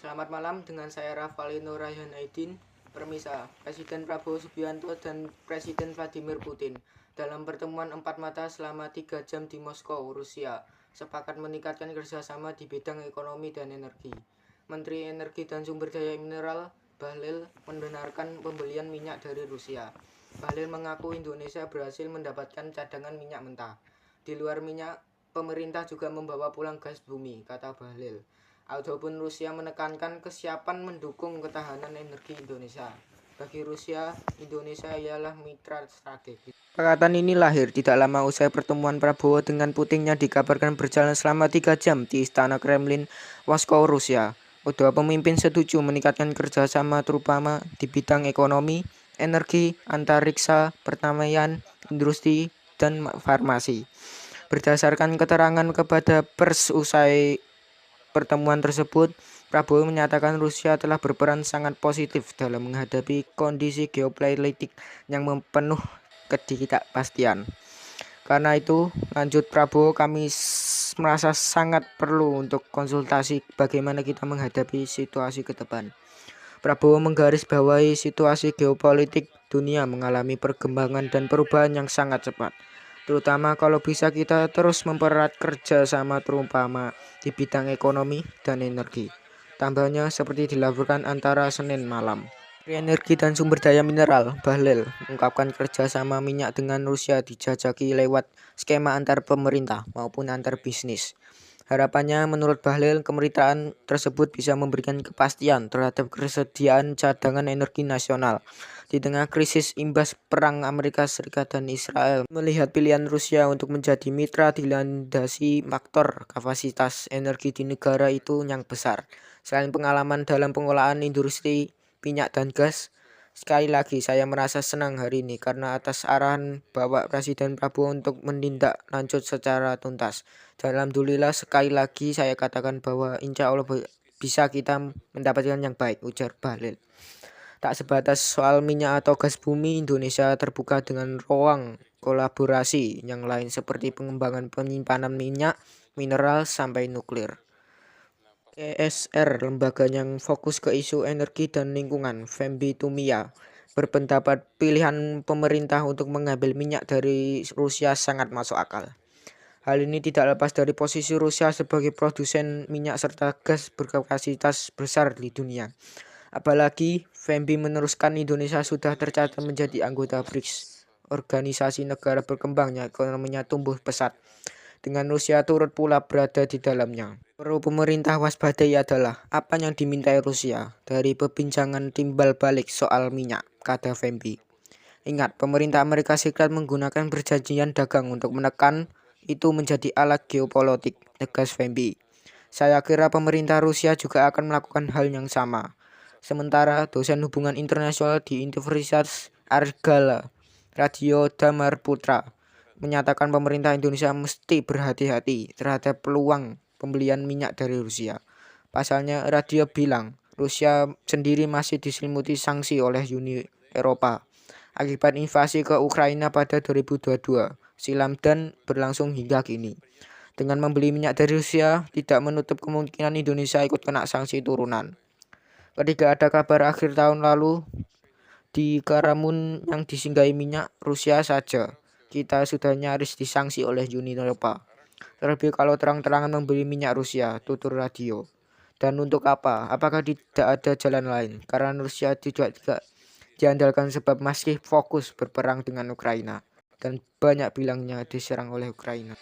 Selamat malam, dengan saya Rafalino Rayhan Aidin. Permisa, Presiden Prabowo Subianto dan Presiden Vladimir Putin dalam pertemuan empat mata selama 3 jam di Moskow, Rusia, sepakat meningkatkan kerjasama di bidang ekonomi dan energi. Menteri Energi dan Sumber Daya Mineral Bahlil membenarkan pembelian minyak dari Rusia. Bahlil mengaku Indonesia berhasil mendapatkan cadangan minyak mentah. Di luar minyak, pemerintah juga membawa pulang gas bumi, kata Bahlil. Adapun Rusia menekankan kesiapan mendukung ketahanan energi Indonesia. Bagi Rusia, Indonesia ialah mitra strategis. Perkataan ini lahir tidak lama usai pertemuan Prabowo dengan Putinnya dikabarkan berjalan selama 3 jam di Istana Kremlin, Moskow, Rusia. Kedua pemimpin setuju meningkatkan kerjasama terutama di bidang ekonomi, energi, antariksa, pertanian, industri, dan farmasi. Berdasarkan keterangan kepada pers usai pertemuan tersebut, Prabowo menyatakan Rusia telah berperan sangat positif dalam menghadapi kondisi geopolitik yang penuh ketidakpastian. Karena itu, lanjut Prabowo, kami merasa sangat perlu untuk konsultasi bagaimana kita menghadapi situasi ke depan. Prabowo menggarisbawahi situasi geopolitik dunia mengalami perkembangan dan perubahan yang sangat cepat. Terutama kalau bisa kita terus mempererat kerja sama terutama di bidang ekonomi dan energi. Tambahnya seperti dilakukan antara Senin malam. Energi dan Sumber Daya Mineral Bahlil mengungkapkan kerjasama minyak dengan Rusia dijajaki lewat skema antar pemerintah maupun antar bisnis. Harapannya menurut Bahlil, kemitraan tersebut bisa memberikan kepastian terhadap kesediaan cadangan energi nasional di tengah krisis imbas perang Amerika Serikat dan Israel. Melihat pilihan Rusia untuk menjadi mitra dilandasi faktor kapasitas energi di negara itu yang besar. Selain pengalaman dalam pengolahan industri minyak dan gas, sekali lagi saya merasa senang hari ini karena atas arahan Bapak Presiden Prabowo untuk menindak lanjut secara tuntas. Dan alhamdulillah sekali lagi saya katakan bahwa insya Allah bisa kita mendapatkan yang baik, ujar Bahlil. Tak sebatas soal minyak atau gas bumi, Indonesia terbuka dengan ruang kolaborasi yang lain seperti pengembangan penyimpanan minyak, mineral, sampai nuklir. ESR, lembaga yang fokus ke isu energi dan lingkungan, Fembi Tumia, berpendapat pilihan pemerintah untuk mengambil minyak dari Rusia sangat masuk akal. Hal ini tidak lepas dari posisi Rusia sebagai produsen minyak serta gas berkapasitas besar di dunia. Apalagi Fembi meneruskan Indonesia sudah tercatat menjadi anggota BRICS, organisasi negara berkembang yang ekonominya tumbuh pesat, dengan Rusia turut pula berada di dalamnya. Perlu pemerintah waspadai adalah apa yang dimintai Rusia dari perbincangan timbal balik soal minyak, kata Fembi. Ingat, pemerintah Amerika Serikat menggunakan perjanjian dagang untuk menekan itu menjadi alat geopolitik, tegas Fembi. Saya kira pemerintah Rusia juga akan melakukan hal yang sama. Sementara dosen hubungan internasional di Universitas Argala, Radio Damar Putra, menyatakan pemerintah Indonesia mesti berhati-hati terhadap peluang pembelian minyak dari Rusia. Pasalnya, radio bilang Rusia sendiri masih diselimuti sanksi oleh Uni Eropa akibat invasi ke Ukraina pada 2022 silam dan berlangsung hingga kini. Dengan membeli minyak dari Rusia, tidak menutup kemungkinan Indonesia ikut kena sanksi turunan. Ketika ada kabar akhir tahun lalu di Karamun yang disinggahi minyak Rusia saja, kita sudah nyaris disanksi oleh Uni Eropa. Terlebih kalau terang-terangan membeli minyak Rusia, tutur radio. Dan untuk apa? Apakah tidak ada jalan lain? Karena Rusia tidak diandalkan sebab masih fokus berperang dengan Ukraina. Dan banyak bilangnya diserang oleh Ukraina.